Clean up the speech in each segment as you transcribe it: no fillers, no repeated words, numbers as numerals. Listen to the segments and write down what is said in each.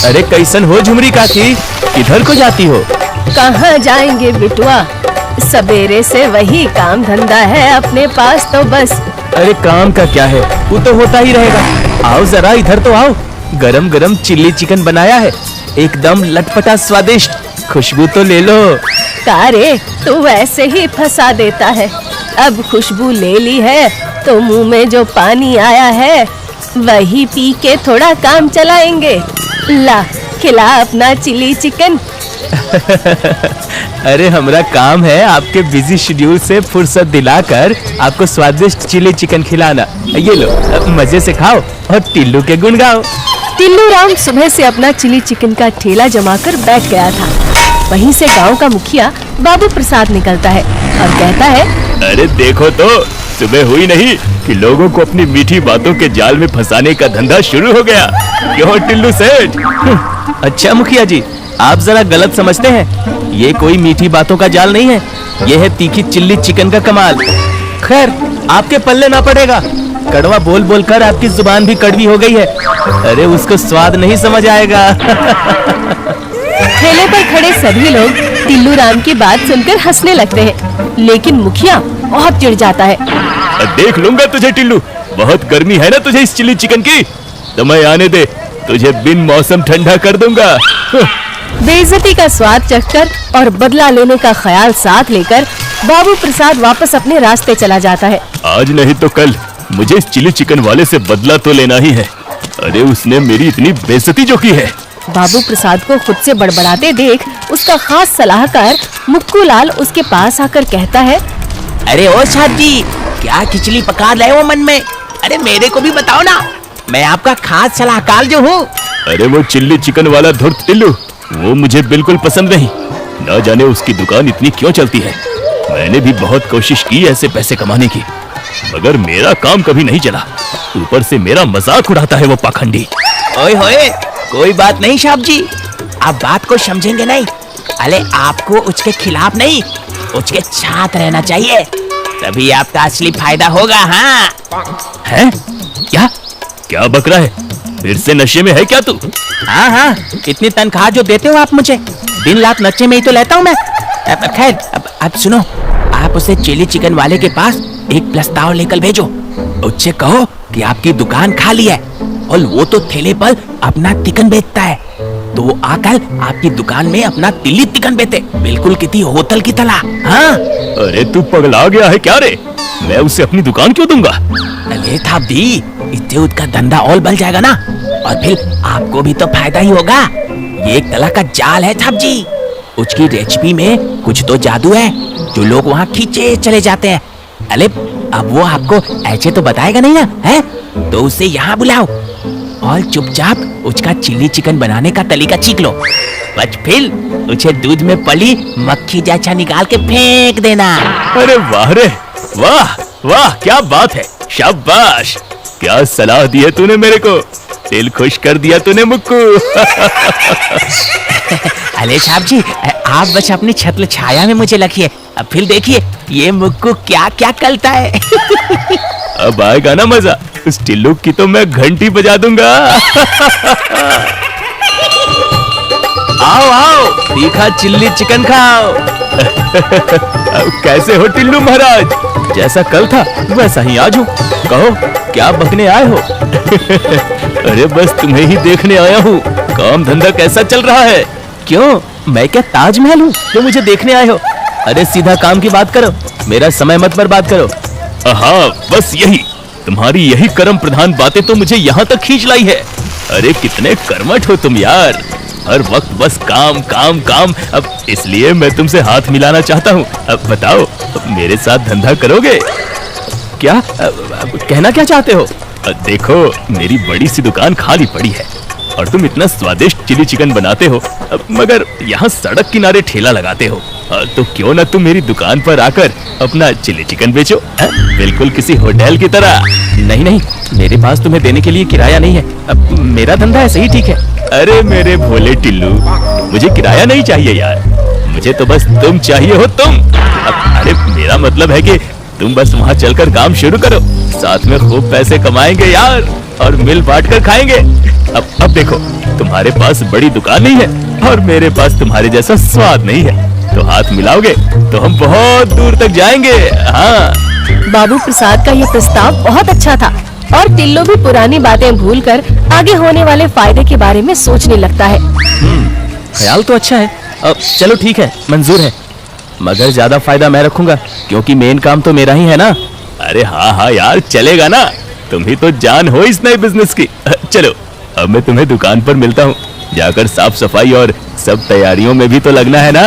अरे कैसन हो झुमरी काकी, किधर को जाती हो? कहाँ जाएंगे बिटुआ, सवेरे से वही काम धंधा है अपने पास तो बस। अरे काम का क्या है, वो तो होता ही रहेगा। आओ जरा इधर तो आओ, गरम गरम चिल्ली चिकन बनाया है, एकदम लटपटा स्वादिष्ट, खुशबू तो ले लो। का रे, तू वैसे ही फंसा देता है। अब खुशबू ले ली है तो मुंह में जो पानी आया है वही पी के थोड़ा काम चलाएंगे। ला खिला अपना चिली चिकन। अरे हमारा काम है आपके बिजी शेड्यूल से फुर्सत दिलाकर आपको स्वादिष्ट चिली चिकन खिलाना। ये लो, मजे से खाओ और टिल्लू के गुण गाओ। टिल्लू राम सुबह से अपना चिली चिकन का ठेला जमाकर बैठ गया था। वहीं से गांव का मुखिया बाबू प्रसाद निकलता है और कहता है, अरे देखो तो, सुबह हुई नहीं कि लोगों को अपनी मीठी बातों के जाल में फंसाने का धंधा शुरू हो गया। क्यों टिल्लू सेठ? अच्छा मुखिया जी, आप जरा गलत समझते हैं, ये कोई मीठी बातों का जाल नहीं है, ये है तीखी चिल्ली चिकन का कमाल। खैर आपके पल्ले ना पड़ेगा, कड़वा बोल बोल कर आपकी जुबान भी कड़वी हो गई है। अरे उसको स्वाद नहीं समझ आएगा। ठेले पर खड़े सभी लोग टिल्लू राम की बात सुनकर हंसने लगते हैं, लेकिन मुखिया बहुत चिढ़ जाता है। देख लूंगा तुझे टिल्लू, बहुत गर्मी है ना तुझे इस चिल्ली चिकन की, तो मैं आने दे, तुझे बिन मौसम ठंडा कर दूंगा। बेइज्जती का स्वाद चखकर और बदला लेने का ख्याल साथ लेकर बाबू प्रसाद वापस अपने रास्ते चला जाता है। आज नहीं तो कल मुझे इस चिली चिकन वाले से बदला तो लेना ही है। अरे उसने मेरी इतनी बेइज्जती जो की है। बाबू प्रसाद को खुद से बड़बड़ाते देख उसका खास सलाहकार मुक्कू लाल उसके पास आकर कहता है, अरे ओ साहब जी, क्या खिचड़ी पका रहे हो मन में? अरे मेरे को भी बताओ ना, मैं आपका खास सलाहकार जो हूँ। अरे वो चिल्ली चिकन वाला धुर्त टिल्लू, वो मुझे बिल्कुल पसंद नहीं। न जाने उसकी दुकान इतनी क्यों चलती है। मैंने भी बहुत कोशिश की ऐसे पैसे कमाने की, मगर मेरा काम कभी नहीं चला। ऊपर से मेरा मजाक उड़ाता है वो पाखंडी। ओए होए, कोई बात नहीं साहब जी, आप बात को समझेंगे नहीं। अरे आपको उसके खिलाफ नहीं, उसके साथ रहना चाहिए, तभी आपका असली फायदा होगा। हाँ है? क्या क्या बक रहा है? फिर से नशे में है क्या तू? हाँ, इतनी तनख्वाह जो देते हो आप मुझे, दिन रात नशे में ही तो लेता हूँ मैं। खैर अब सुनो, आप उसे चिली चिकन वाले के पास एक प्रस्ताव लेकर भेजो। उससे कहो कि आपकी दुकान खाली है और वो तो ठेले पर अपना चिकन बेचता है, तो वो आकर आपकी दुकान में अपना तिल्ली चिकन बेचे, बिल्कुल किसी होटल की तरह। हाँ। अरे तू पगला गया है क्या रे? मैं उसे अपनी दुकान क्यों दूंगा? अरे थापदी, इससे उसका धंधा और बढ़ जाएगा ना, और फिर आपको भी तो फायदा ही होगा। ये एक तरह का जाल है थाप जी, उसकी रेसिपी में कुछ तो जादू है जो लोग वहाँ खींचे चले जाते हैं। अरे अब वो आपको ऐसे तो बताएगा नहीं ना, है? तो उसे यहाँ बुलाओ और चुपचाप उसका चिल्ली चिकन बनाने का तरीका सीख लो, बस फिर उसे दूध में पली मक्खी जैसा निकाल के फेंक देना। अरे वाह रे वाह वाह, क्या बात है, शाबाश, क्या सलाह दी है तूने मेरे को, दिल खुश कर दिया तूने मुक्कू। अरे साहब जी, आप बस अपनी छत्र छाया में मुझे रखिए, अब फिर देखिए ये मुक्कू क्या क्या करता है। अब आएगा ना मजा, उस टिल्लू की तो मैं घंटी बजा दूंगा। आओ आओ, तीखा चिल्ली चिकन खाओ। कैसे हो टिल्लू महाराज? जैसा कल था वैसा ही आज हूँ, कहो क्या बकने आए हो? अरे बस तुम्हें ही देखने आया हूँ, काम धंधा कैसा चल रहा है? क्यों, मैं क्या ताजमहल हूँ जो मुझे देखने आए हो? अरे सीधा काम की बात करो, मेरा समय मत बर्बाद करो। हाँ बस यही, तुम्हारी यही कर्म प्रधान बातें तो मुझे यहाँ तक खींच लाई है। अरे कितने कर्मठ हो तुम यार, हर वक्त बस काम काम काम। अब इसलिए मैं तुमसे हाथ मिलाना चाहता हूँ। अब बताओ, मेरे साथ धंधा करोगे क्या? कहना क्या चाहते हो? देखो मेरी बड़ी सी दुकान खाली पड़ी है और तुम इतना स्वादिष्ट चिली चिकन बनाते हो, मगर यहाँ सड़क किनारे ठेला लगाते हो, तो क्यों ना तुम मेरी दुकान पर आकर अपना चिली चिकन बेचो, बिल्कुल किसी होटल की तरह। नहीं नहीं, मेरे पास तुम्हें देने के लिए किराया नहीं है, अब मेरा धंधा ऐसे ही ठीक है। अरे मेरे भोले टिल्लू, मुझे किराया नहीं चाहिए यार, मुझे तो बस तुम चाहिए हो तुम। अरे मेरा मतलब है कि तुम बस वहाँ चलकर काम शुरू करो, साथ में खूब पैसे कमाएंगे यार। और मिल बांट कर खाएंगे। अब देखो, तुम्हारे पास बड़ी दुकान नहीं है और मेरे पास तुम्हारे जैसा स्वाद नहीं है, तो हाथ मिलाओगे तो हम बहुत दूर तक जाएंगे। हाँ। बाबू प्रसाद का ये प्रस्ताव बहुत अच्छा था और टिल्लू भी पुरानी बातें भूलकर आगे होने वाले फायदे के बारे में सोचने लगता है। ख्याल तो अच्छा है। अब चलो ठीक है, मंजूर है, मगर ज्यादा फायदा मैं रखूंगा क्योंकि मेन काम तो मेरा ही है ना। अरे हाँ हाँ यार, चलेगा ना, तुम ही तो जान हो इस नए बिजनेस की। चलो अब मैं तुम्हें दुकान पर मिलता हूँ, जाकर साफ सफाई और सब तैयारियों में भी तो लगना है ना।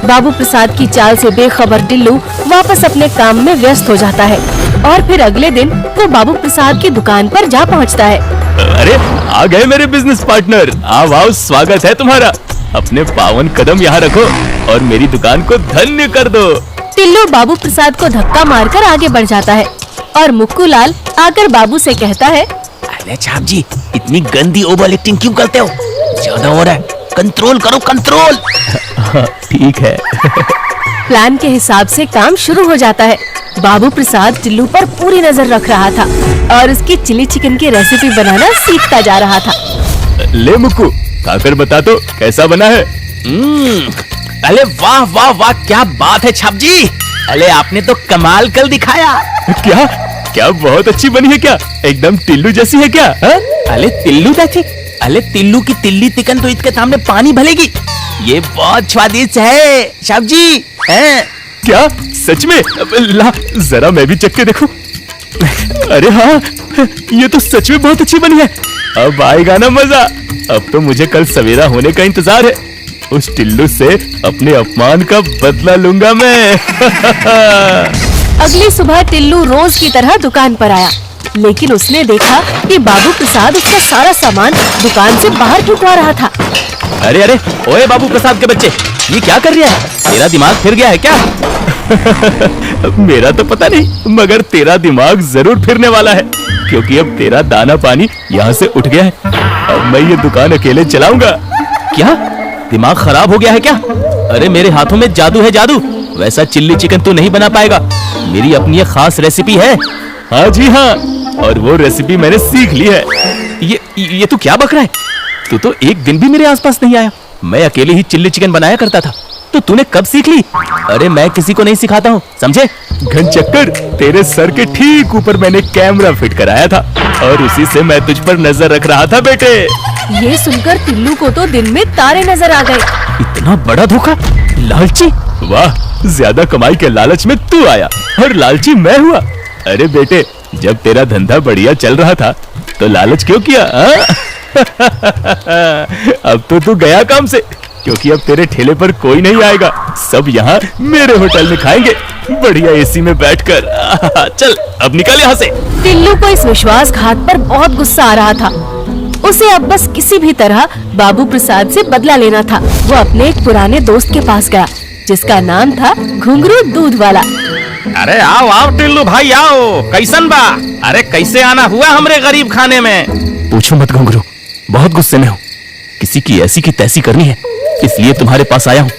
बाबू प्रसाद की चाल से बेखबर टिल्लू वापस अपने काम में व्यस्त हो जाता है और फिर अगले दिन वो बाबू प्रसाद की दुकान पर जा पहुंचता है। अरे आ गए मेरे बिजनेस पार्टनर, आओ आओ, स्वागत है तुम्हारा। अपने पावन कदम यहाँ रखो और मेरी दुकान को धन्य कर दो। टिल्लू बाबू प्रसाद को धक्का मारकर आगे बढ़ जाता है और मुक्कू लाल आकर बाबू से कहता है, अरे छाप जी, इतनी गंदी ओवर एक्टिंग क्यों करते हो? ज्यादा हो रहा है, कंट्रोल करो कंट्रोल। ठीक है। प्लान के हिसाब से काम शुरू हो जाता है। बाबू प्रसाद टिल्लू पर पूरी नजर रख रहा था और उसकी चिली चिकन की रेसिपी बनाना सीखता जा रहा था। ले मुक्कू, खाकर बता तो कैसा बना है। अरे वाह वाह वाह, क्या बात है छाप जी, अरे आपने तो कमाल कर दिखाया। क्या क्या बहुत अच्छी बनी है क्या? एकदम टिल्लू जैसी है क्या? अरे टिल्लू जैसी? अरे टिल्लू की तिल्ली चिकन तो इसके सामने पानी भलेगी। ये बहुत स्वादिष्ट है छाप जी। क्या सच में? ला जरा मैं भी चख के देखूं। अरे हाँ, ये तो सच में बहुत अच्छी बनी है। अब आएगा ना मजा। अब तो मुझे कल सवेरा होने का इंतजार है। उस टिल्लू से अपने अपमान का बदला लूंगा मैं। अगली सुबह टिल्लू रोज की तरह दुकान पर आया, लेकिन उसने देखा कि बाबू प्रसाद उसका सारा सामान दुकान से बाहर ठुकवा रहा था। अरे अरे, ओए बाबू प्रसाद के बच्चे, ये क्या कर रहा है? तेरा दिमाग फिर गया है क्या? मेरा तो पता नहीं, मगर तेरा दिमाग जरूर फिरने वाला है, क्योंकि अब तेरा दाना पानी यहाँ से उठ गया है। अब मैं ये दुकान अकेले चलाऊंगा। क्या दिमाग खराब हो गया है क्या? अरे मेरे हाथों में जादू है, जादू। वैसा चिल्ली चिकन तो नहीं बना पाएगा, मेरी अपनी एक खास रेसिपी है। हाँ जी हाँ, और वो रेसिपी मैंने सीख ली है। ये तू क्या बक रहा है? तू तो एक दिन भी मेरे आसपास नहीं आया। मैं अकेले ही चिल्ली चिकन बनाया करता था, तो तूने कब सीख ली? अरे मैं किसी को नहीं सिखाता हूँ, समझे? घनचक्कर, तेरे सर के ठीक ऊपर मैंने कैमरा फिट कराया था और उसी से मैं तुझ पर नजर रख रहा था बेटे। ये सुनकर टिल्लू को तो दिन में तारे नजर आ गए। इतना बड़ा धोखा, लालची। वाह, ज्यादा कमाई के लालच में तू आया और लालची मैं हुआ। अरे बेटे, जब तेरा धंधा बढ़िया चल रहा था तो लालच क्यों किया? अब तो तू गया काम से, क्योंकि अब तेरे ठेले पर कोई नहीं आएगा। सब यहाँ मेरे होटल में खाएंगे, बढ़िया एसी में बैठकर। चल अब निकल यहाँ से। टिल्लू को इस विश्वासघात पर बहुत गुस्सा आ रहा था। उसे अब बस किसी भी तरह बाबू प्रसाद से बदला लेना था। वो अपने एक पुराने दोस्त के पास गया, जिसका नाम था घुंघरू दूध वाला। अरे आओ आओ टिल्लू भाई आओ, कैसन बा? अरे कैसे आना हुआ हमरे गरीब खाने में? पूछो मत घुंघरू, बहुत गुस्से में हूँ। किसी की ऐसी की तैसी करनी है, इसलिए तुम्हारे पास आया हूँ।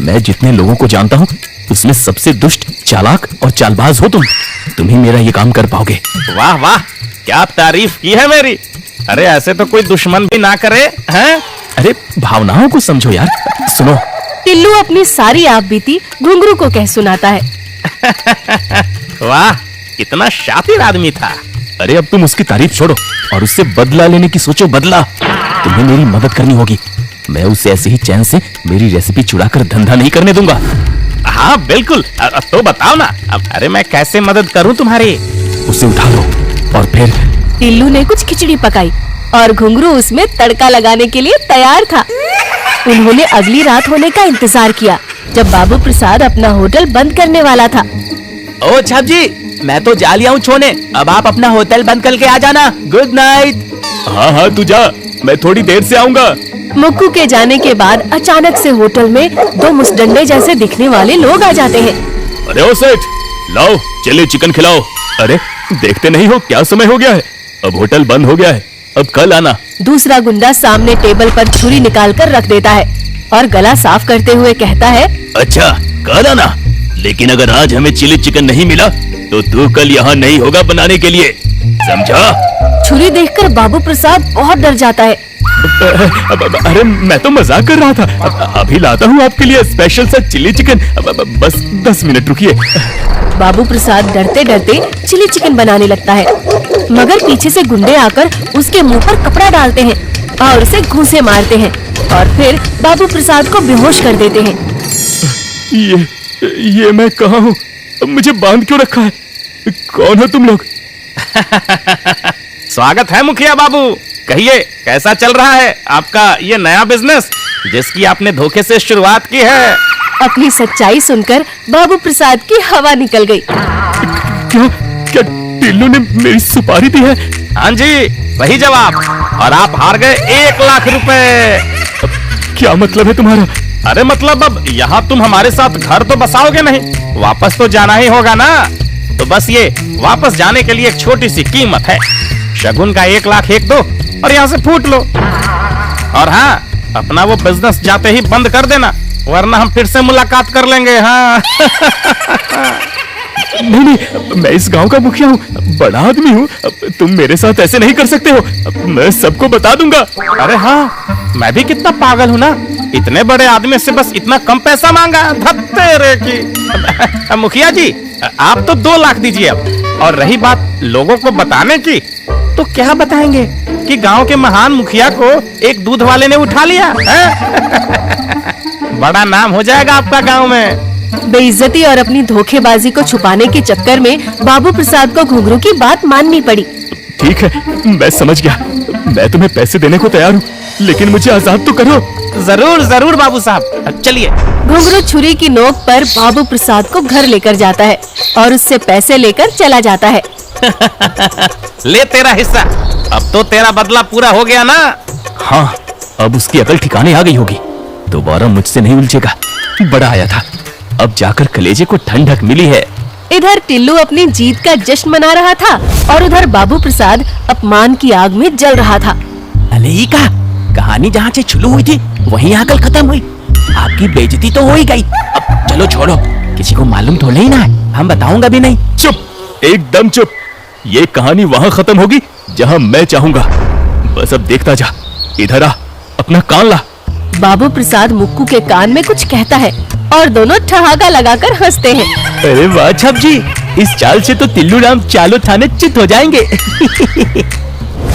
मैं जितने लोगों को जानता हूँ उसमें सबसे दुष्ट, चालाक और चालबाज हो तुम ही मेरा ये काम कर पाओगे। वाह वाह, क्या तारीफ की है मेरी। अरे ऐसे तो कोई दुश्मन भी ना करे हैं? अरे भावनाओं को समझो यार। सुनो, टिल्लू अपनी सारी आप बीती घुंघरू को कह सुनाता है। वाह, कितना शातिर आदमी था। अरे अब तुम उसकी तारीफ छोड़ो और उससे बदला लेने की सोचो। बदला तुम्हें मेरी मदद करनी होगी। मैं उसे ऐसे ही चैन से मेरी रेसिपी चुराकर धंधा नहीं करने दूंगा। हाँ बिल्कुल, तो बताओ ना। अरे मैं कैसे मदद करूं तुम्हारी? उसे उठा लो और फिर। टिल्लू ने कुछ खिचड़ी पकाई और घुंघरू उसमें तड़का लगाने के लिए तैयार था। उन्होंने अगली रात होने का इंतजार किया, जब बाबू प्रसाद अपना होटल बंद करने वाला था। ओ छाप जी, मैं तो जा लिया हूँ छोने, अब आप अपना होटल बंद करके आ जाना। Good night. हाँ हाँ तू जा, मैं थोड़ी देर से आऊंगा। मुक्कू के जाने के बाद अचानक से होटल में दो मुसडंडे जैसे दिखने वाले लोग आ जाते हैं। अरे ओ सेठ, लाओ चिल्ली चिकन खिलाओ। अरे देखते नहीं हो क्या समय हो गया है? अब होटल बंद हो गया है, अब कल आना। दूसरा गुंडा सामने टेबल पर छुरी निकाल कर रख देता है और गला साफ करते हुए कहता है, अच्छा कल आना, लेकिन अगर आज हमें चिली चिकन नहीं मिला तो तू कल यहाँ नहीं होगा बनाने के लिए। समझा? छुरी देखकर बाबू प्रसाद बहुत डर जाता है। अरे मैं तो मजाक कर रहा था। अभी लाता हूँ आपके लिए स्पेशल सा चिली चिकन। बस 10 मिनट रुकिए। बाबू प्रसाद डरते डरते चिली चिकन बनाने लगता है, मगर पीछे से गुंडे आकर उसके मुंह पर कपड़ा डालते हैं और उसे घूंसे मारते हैं और फिर बाबू प्रसाद को बेहोश कर देते हैं। ये मैं कहाँ हूँ? मुझे बांध क्यों रखा है? कौन हो तुम लोग? स्वागत है मुखिया बाबू। कहिए कैसा चल रहा है आपका ये नया बिजनेस जिसकी आपने धोखे से शुरुआत की है? अपनी सच्चाई सुनकर बाबू प्रसाद की हवा निकल गई। क्या क्या टिल्लू ने मेरी सुपारी दी है? हाँ जी, सही जवाब। और आप हार गए 1 लाख रुपए। क्या मतलब है तुम्हारा? अरे मतलब अब यहाँ तुम हमारे साथ घर तो बसाओगे नहीं, वापस तो जाना ही होगा ना। तो बस ये वापस जाने के लिए एक छोटी सी कीमत है। शगुन का 1 लाख एक दो और यहाँ से फूट लो। और हाँ, अपना वो बिजनेस जाते ही बंद कर देना, वरना हम फिर से मुलाकात कर लेंगे। हाँ। नहीं, मैं इस गांव का मुखिया हूँ, बड़ा आदमी हूँ। तुम मेरे साथ ऐसे नहीं कर सकते हो। मैं सबको बता दूंगा। अरे हाँ, मैं भी कितना पागल हूँ ना, इतने बड़े आदमी से बस इतना कम पैसा मांगा। धत्तेरे की। मुखिया जी, आप तो 2 लाख दीजिए अब। और रही बात लोगों को बताने की, तो क्या बताएंगे कि गांव के महान मुखिया को एक दूध वाले ने उठा लिया है? बड़ा नाम हो जाएगा आपका गांव में। बेइज्जती और अपनी धोखेबाजी को छुपाने के चक्कर में बाबू प्रसाद को घुंघरू की बात माननी पड़ी। ठीक है, मैं समझ गया। मैं तुम्हें पैसे देने को तैयार हूँ, लेकिन मुझे आजाद तो करो। जरूर जरूर बाबू साहब, चलिए। घुंघरू छुरी की नोक पर बाबू प्रसाद को घर लेकर जाता है और उससे पैसे लेकर चला जाता है। ले तेरा हिस्सा, अब तो तेरा बदला पूरा हो गया ना। हाँ, अब उसकी अकल ठिकाने आ गई होगी, दोबारा मुझसे नहीं उलझेगा। बड़ा आया था, अब जाकर कलेजे को ठंडक मिली है। इधर टिल्लू अपनी जीत का जश्न मना रहा था और उधर बाबू प्रसाद अपमान की आग में जल रहा था। अले का कहानी जहाँ से शुरू हुई थी वहीं आकर खत्म हुई। आपकी बेइज्जती तो हो ही गई। अब चलो छोड़ो, किसी को मालूम थोड़ा ही ना है, हम बताऊंगा भी नहीं। चुप, एकदम चुप। ये कहानी वहाँ खत्म होगी जहाँ मैं चाहूंगा। बस अब देखता जा। इधर आ, अपना कान ला। बाबू प्रसाद मुक्कू के कान में कुछ कहता है और दोनों ठहाका लगाकर हंसते हैं। अरे वाह छप जी, इस चाल से तो टिल्लू राम चालो थाने चित हो जाएंगे।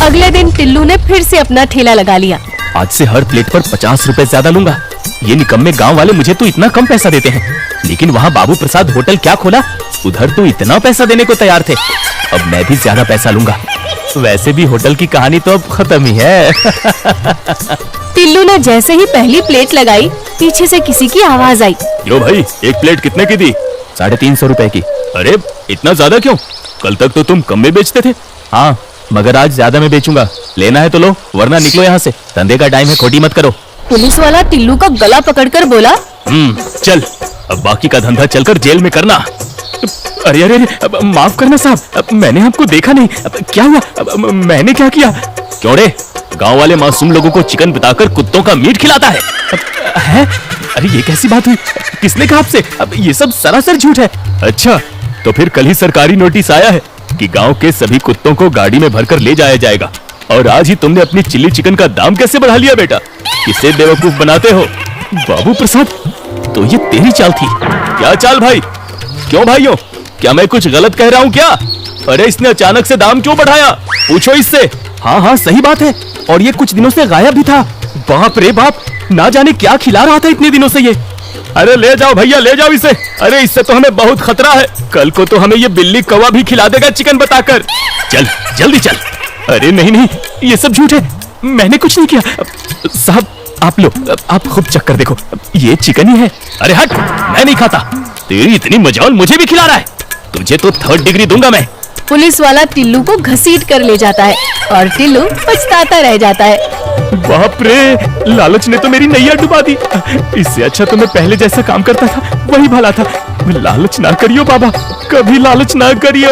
अगले दिन टिल्लू ने फिर से अपना ठेला लगा लिया। आज से हर प्लेट पर 50 रुपए ज्यादा लूंगा। ये निकम्मे गांव वाले मुझे तो इतना कम पैसा देते हैं, लेकिन वहाँ बाबू प्रसाद होटल क्या खोला, उधर तो इतना पैसा देने को तैयार थे। अब मैं भी ज्यादा पैसा लूंगा। वैसे भी होटल की कहानी तो अब खत्म ही है। टिल्लू ने जैसे ही पहली प्लेट लगाई, पीछे से किसी की आवाज आई। यो भाई, एक प्लेट कितने की दी? 350 रुपए की। अरे इतना ज्यादा क्यों? कल तक तो तुम कम में बेचते थे। हाँ, मगर आज ज्यादा में बेचूंगा। लेना है तो लो, वरना निकलो यहाँ से। धंधे का टाइम है, खोटी मत करो। पुलिस वाला टिल्लू का गला पकड़कर बोला, चल, अब बाकी का धंधा चलकर जेल में करना। अरे अरे अरे, अब माफ करना साहब, अब मैंने आपको देखा नहीं। अब क्या हुआ? अब मैंने क्या किया? क्यों रे, गांव वाले मासूम लोगों को चिकन बताकर कुत्तों का मीट खिलाता है? है? अरे ये कैसी बात हुई? किसने कहा आपसे? अब ये सब सरासर झूठ है। अच्छा, तो फिर कल ही सरकारी नोटिस आया है कि गांव के सभी कुत्तों को गाड़ी में भरकर ले जाया जाएगा। और आज ही तुमने अपनी चिल्ली चिकन का दाम कैसे बढ़ा लिया बेटा? किसे बेवकूफ बनाते हो? बाबू प्रसाद, तो ये तेरी चाल थी? क्या चाल भाई? क्यों भाइयों, क्या मैं कुछ गलत कह रहा हूँ क्या? अरे इसने अचानक से दाम क्यों बढ़ाया? पूछो इससे। हाँ हाँ सही बात है, और ये कुछ दिनों से गायब भी था। बाप रे बाप, ना जाने क्या खिला रहा था इतने दिनों से ये। अरे ले जाओ भैया, ले जाओ इसे। अरे इससे तो हमें बहुत खतरा है, कल को तो हमें ये बिल्ली कौवा भी खिला देगा चिकन बताकर। चल जल्दी चल। अरे नहीं नहीं, ये सब झूठ है, मैंने कुछ नहीं किया। साहब आप लो, आप खुद चेक कर देखो, ये चिकन ही है। अरे हट, मैं नहीं खाता। तेरी इतनी मजाल मुझे भी खिला रहा है, तुझे तो 3rd डिग्री दूंगा मैं। पुलिस वाला टिल्लू को घसीट कर ले जाता है और टिल्लू पछताता रह जाता है। बाप रे, लालच ने तो मेरी नैया डुबा दी। इससे अच्छा तो मैं पहले जैसा काम करता था वही भला था। लालच ना करियो बाबा, कभी लालच ना करियो।